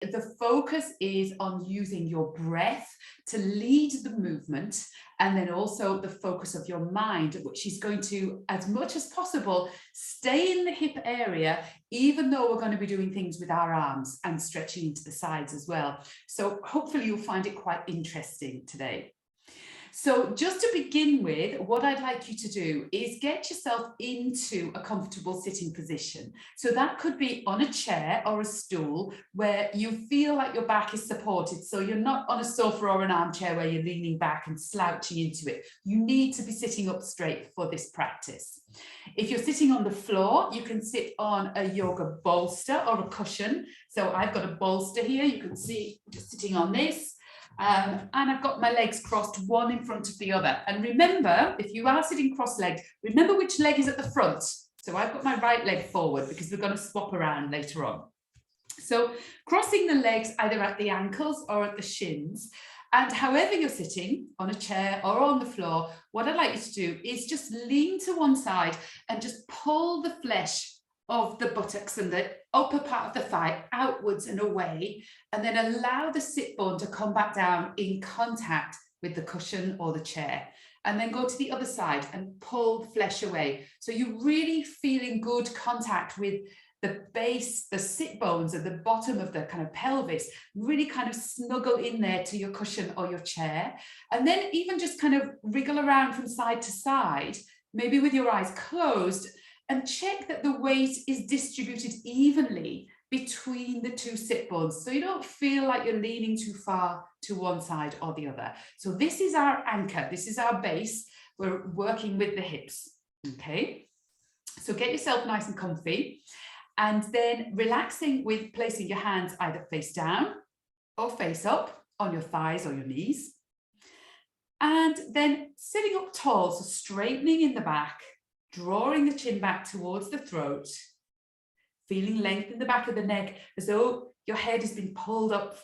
the focus is on using your breath to lead the movement, and then also the focus of your mind, which is going to, as much as possible, stay in the hip area, even though we're going to be doing things with our arms and stretching into the sides as well. So hopefully you'll find it quite interesting today. So just to begin with, what I'd like you to do is get yourself into a comfortable sitting position. So that could be on a chair or a stool where you feel like your back is supported. So you're not on a sofa or an armchair where you're leaning back and slouching into it. You need to be sitting up straight for this practice. If you're sitting on the floor, you can sit on a yoga bolster or a cushion. So I've got a bolster here. You can see just sitting on this. And I've got my legs crossed, one in front of the other. And remember, if you are sitting cross-legged, remember which leg is at the front. So I've got my right leg forward because we're going to swap around later on. So crossing the legs either at the ankles or at the shins. And however you're sitting, on a chair or on the floor, what I'd like you to do is just lean to one side and just pull the flesh of the buttocks and the upper part of the thigh outwards and away, and then allow the sit bone to come back down in contact with the cushion or the chair, and then go to the other side and pull the flesh away. So you're really feeling good contact with the base, the sit bones at the bottom of the kind of pelvis, really kind of snuggle in there to your cushion or your chair, and then even just kind of wriggle around from side to side, maybe with your eyes closed, and check that the weight is distributed evenly between the two sit bones. So you don't feel like you're leaning too far to one side or the other. So this is our anchor. This is our base. We're working with the hips. Okay. So get yourself nice and comfy, and then relaxing with placing your hands either face down or face up on your thighs or your knees. And then sitting up tall, so straightening in the back, drawing the chin back towards the throat, feeling length in the back of the neck as though your head has been pulled up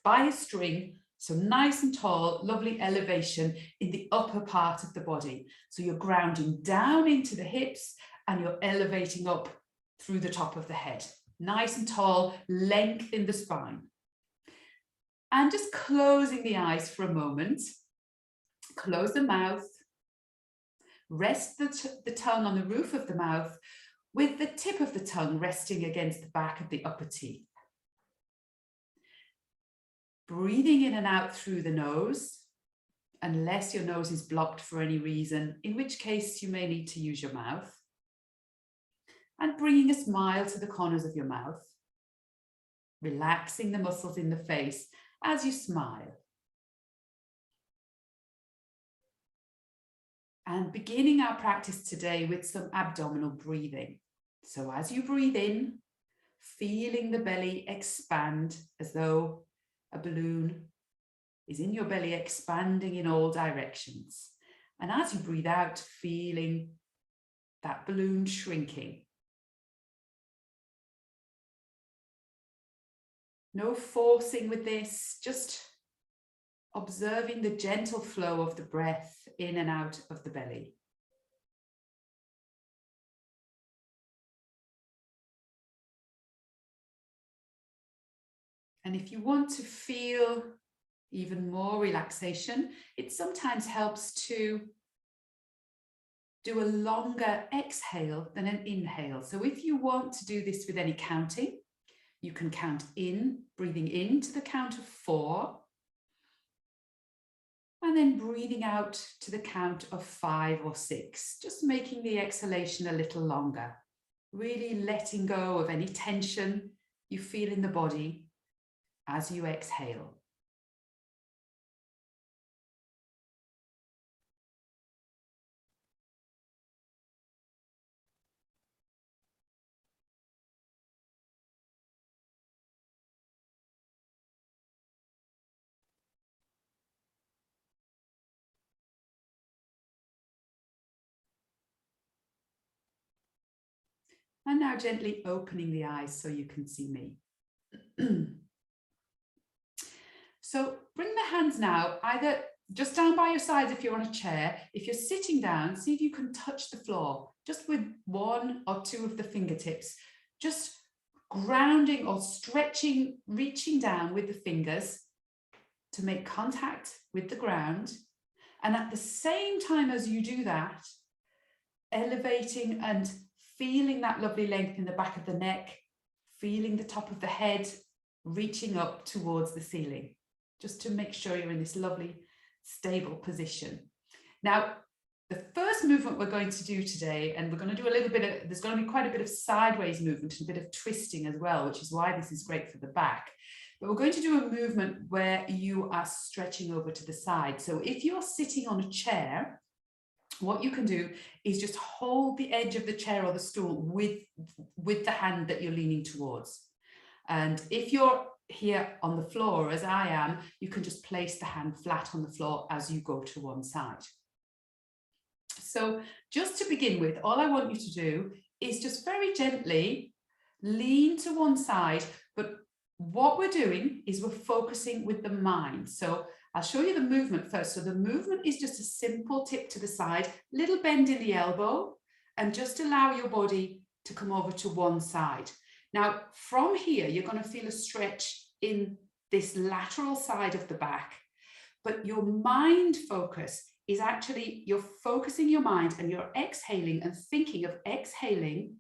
by a string. So nice and tall, lovely elevation in the upper part of the body. So you're grounding down into the hips and you're elevating up through the top of the head. Nice and tall, length in the spine. And just closing the eyes for a moment. Close the mouth. Rest the tongue on the roof of the mouth, with the tip of the tongue resting against the back of the upper teeth. Breathing in and out through the nose, unless your nose is blocked for any reason, in which case you may need to use your mouth. And bringing a smile to the corners of your mouth, relaxing the muscles in the face as you smile. And beginning our practice today with some abdominal breathing. So as you breathe in, feeling the belly expand as though a balloon is in your belly, expanding in all directions. And as you breathe out, feeling that balloon shrinking. No forcing with this, just observing the gentle flow of the breath in and out of the belly. And if you want to feel even more relaxation, it sometimes helps to do a longer exhale than an inhale. So if you want to do this with any counting, you can count in, breathing in to the count of 4, and then breathing out to the count of 5 or 6, just making the exhalation a little longer, really letting go of any tension you feel in the body as you exhale. And now gently opening the eyes so you can see me. So bring the hands now either just down by your sides if you're on a chair. If you're sitting down, see if you can touch the floor just with 1 or 2 of the fingertips. Just grounding or stretching, reaching down with the fingers to make contact with the ground. And at the same time as you do that, elevating and feeling that lovely length in the back of the neck, feeling the top of the head, reaching up towards the ceiling, just to make sure you're in this lovely, stable position. Now, the first movement we're going to do today, and we're going to do a little bit of, there's going to be quite a bit of sideways movement and a bit of twisting as well, which is why this is great for the back. But we're going to do a movement where you are stretching over to the side. So if you're sitting on a chair, what you can do is just hold the edge of the chair or the stool with the hand that you're leaning towards. And if you're here on the floor, as I am, you can just place the hand flat on the floor as you go to one side. So just to begin with, all I want you to do is just very gently lean to one side, but what we're doing is we're focusing with the mind. So I'll show you the movement first. So the movement is just a simple tip to the side, little bend in the elbow, and just allow your body to come over to one side. Now, from here, you're going to feel a stretch in this lateral side of the back, but your mind focus is actually, you're focusing your mind and you're exhaling and thinking of exhaling.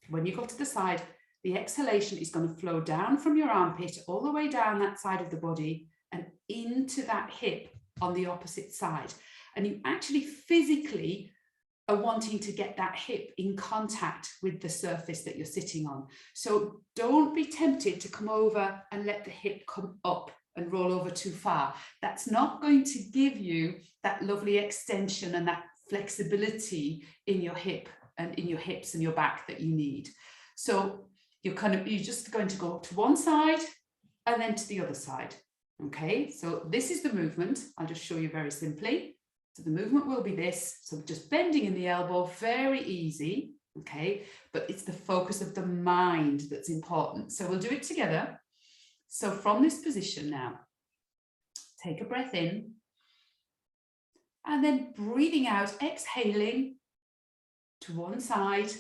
When you go to the side, the exhalation is going to flow down from your armpit all the way down that side of the body and into that hip on the opposite side. And you actually physically are wanting to get that hip in contact with the surface that you're sitting on. So don't be tempted to come over and let the hip come up and roll over too far. That's not going to give you that lovely extension and that flexibility in your hip and in your hips and your back that you need. So you're just going to go to one side and then to the other side. Okay, so this is the movement. I'll just show you very simply. So the movement will be this. So just bending in the elbow, very easy. Okay, but it's the focus of the mind that's important. So we'll do it together. So from this position now, take a breath in and then breathing out, exhaling to one side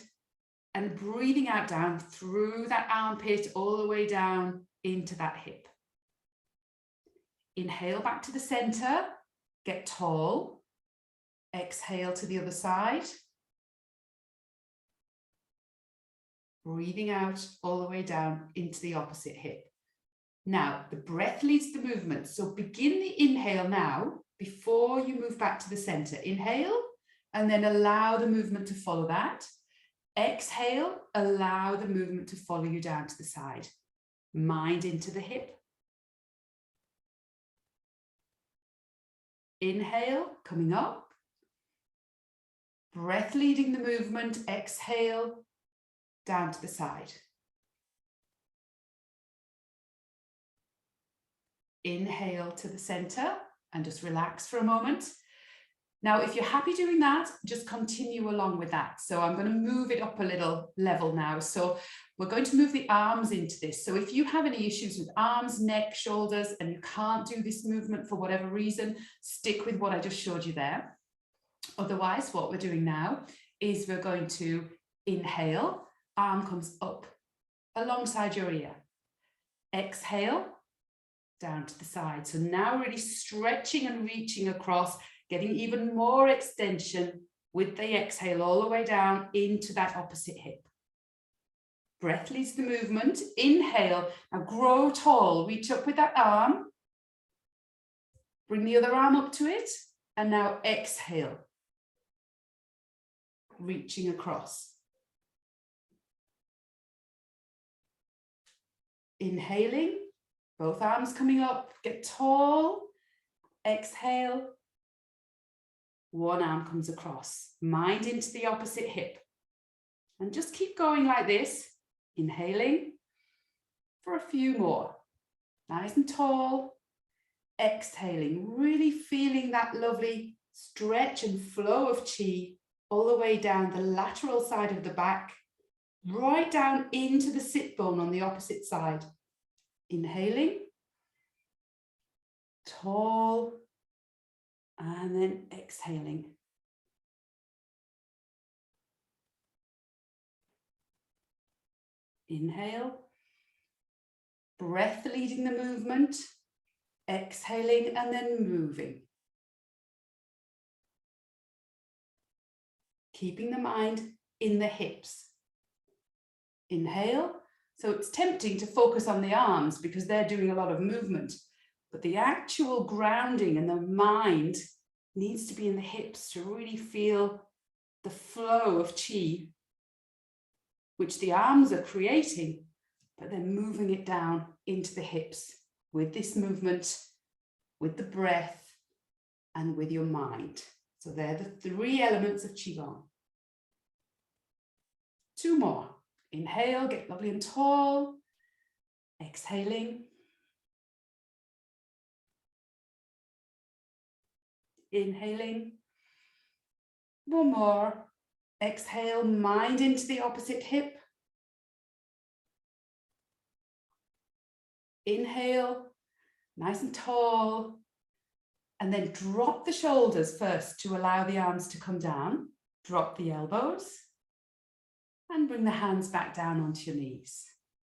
and breathing out down through that armpit all the way down into that hip. Inhale back to the center, get tall, exhale to the other side. Breathing out all the way down into the opposite hip. Now, the breath leads the movement. So begin the inhale now before you move back to the center. Inhale, and then allow the movement to follow that. Exhale, allow the movement to follow you down to the side. Mind into the hip. Inhale, coming up. Breath leading the movement. Exhale, down to the side. Inhale to the center and just relax for a moment. Now, if you're happy doing that, just continue along with that. So I'm going to move it up a little level now. So we're going to move the arms into this. So if you have any issues with arms, neck, shoulders, and you can't do this movement for whatever reason, stick with what I just showed you there. Otherwise, what we're doing now is we're going to inhale, arm comes up alongside your ear. Exhale, down to the side. So now really stretching and reaching across, getting even more extension with the exhale all the way down into that opposite hip. Breath leads the movement. Inhale, now grow tall, reach up with that arm. Bring the other arm up to it. And now exhale, reaching across. Inhaling, both arms coming up, get tall, exhale, one arm comes across, mind into the opposite hip. And just keep going like this, inhaling for a few more. Nice and tall, exhaling, really feeling that lovely stretch and flow of chi all the way down the lateral side of the back, right down into the sit bone on the opposite side. Inhaling, tall, and then exhaling. Inhale, Breath leading the movement, exhaling and then moving. Keeping the mind in the hips. Inhale. So it's tempting to focus on the arms because they're doing a lot of movement, but the actual grounding and the mind needs to be in the hips to really feel the flow of chi, which the arms are creating, but then moving it down into the hips with this movement, with the breath, and with your mind. So they're the 3 elements of Qigong. 2 more. Inhale, get lovely and tall. Exhaling. Inhaling. 1 more. Exhale, mind into the opposite hip. Inhale, nice and tall. And then drop the shoulders first to allow the arms to come down. Drop the elbows. And bring the hands back down onto your knees.